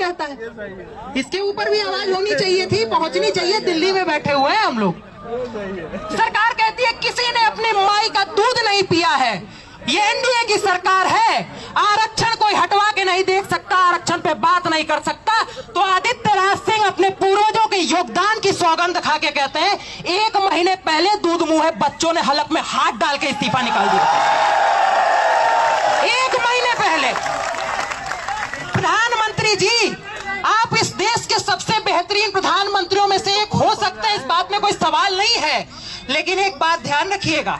कहता है। इसके ऊपर भी आवाज होनी चाहिए थी, पहुंचनी चाहिए। दिल्ली में बैठे हुए हैं हम लोग। सरकार कहती है किसी ने अपनी माई का दूध नहीं पिया है। ये एनडीए की सरकार है। आरक्षण कोई हटवा के नहीं देख सकता, आरक्षण पे बात नहीं कर सकता। तो आदित्य राज सिंह अपने पूर्वजों के योगदान की सौगंध खा के कहते हैं 1 महीने पहले दूध मुंह बच्चों ने हलक में हाथ डाल के इस्तीफा निकाल दिया। 1 महीने पहले। प्रधानमंत्री जी, आप इस देश के सबसे बेहतरीन प्रधानमंत्रियों में से एक हो सकते हैं, इस बात में कोई सवाल नहीं है। लेकिन एक बात ध्यान रखिएगा,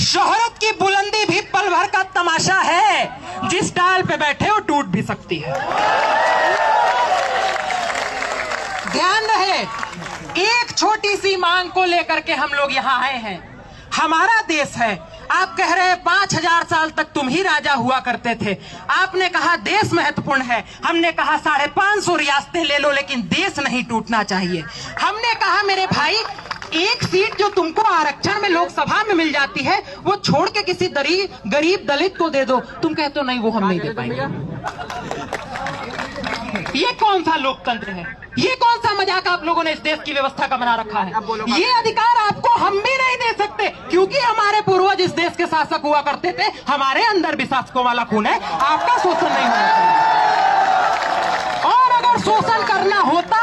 शोहरत की बुलंदी भी पल भर का तमाशा है। जिस डाल पे बैठे वो टूट भी सकती है। ध्यान रहे, एक छोटी सी मांग को लेकर के हम लोग यहां आए हैं। हमारा देश है। आप कह रहे हैं 5000 साल तक तुम ही राजा हुआ करते थे। आपने कहा देश महत्वपूर्ण है। हमने कहा 550 रियासतें ले लो, लेकिन देश नहीं टूटना चाहिए। हमने कहा मेरे भाई, एक सीट जो तुमको आरक्षण में लोकसभा में मिल जाती है वो छोड़ के किसी गरीब दलित को दे दो। तुम कहते हो नहीं, वो हम नहीं दे पाएंगे। ये कौन सा लोकतंत्र है? ये कौन सा मजाक आप लोगों ने इस देश की व्यवस्था का बना रखा है? ये अधिकार आपको हम भी नहीं दे सकते, क्योंकि हमारे पूर्वज इस देश के शासक हुआ करते थे। हमारे अंदर भी शासकों वाला खून है। आपका शोषण नहीं होना चाहिए। और अगर शोषण करना होता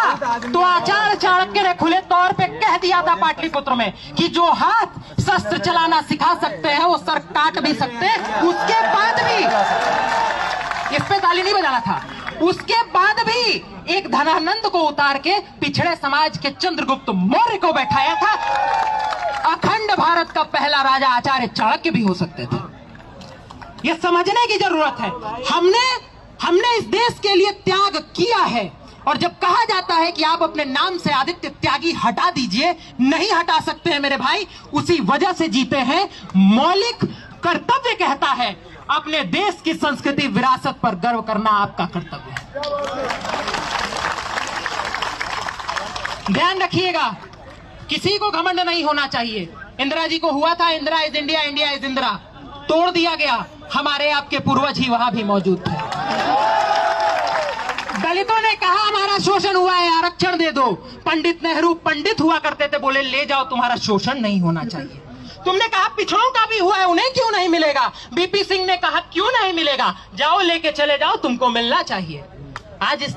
तो आचार्य चाणक्य ने खुले तौर पे कह दिया था पाटलिपुत्र में कि जो हाथ शस्त्र चलाना सिखा सकते हैं वो सर काट भी सकते हैं। उसके बाद भी, इस पे ताली नहीं बजाना था, उसके बाद भी एक धनानंद को उतार के पिछड़े समाज के चंद्रगुप्त मौर्य को बैठाया था। अखंड भारत का पहला राजा आचार्य चाणक्य भी हो सकते थे। यह समझने की जरूरत है। हमने इस देश के लिए त्याग किया है। और जब कहा जाता है कि आप अपने नाम से आदित्य त्यागी हटा दीजिए, नहीं हटा सकते हैं मेरे भाई। उसी वजह से जीते हैं। मौलिक कर्तव्य कहता है अपने देश की संस्कृति विरासत पर गर्व करना आपका कर्तव्य है। ध्यान रखिएगा, किसी को घमंड नहीं होना चाहिए। इंदिरा जी को हुआ था, Indira is India, India is Indira, तोड़ दिया गया। हमारे आपके पूर्वज ही वहां भी मौजूद थे। दलितों ने कहा हमारा शोषण हुआ है, आरक्षण दे दो। पंडित नेहरू पंडित हुआ करते थे, बोले ले जाओ, तुम्हारा शोषण नहीं होना चाहिए। तुमने कहा पिछड़ों का भी हुआ है, उन्हें क्यों नहीं मिलेगा? बीपी सिंह ने कहा क्यों नहीं मिलेगा, जाओ लेके चले जाओ, तुमको मिलना चाहिए। आज इस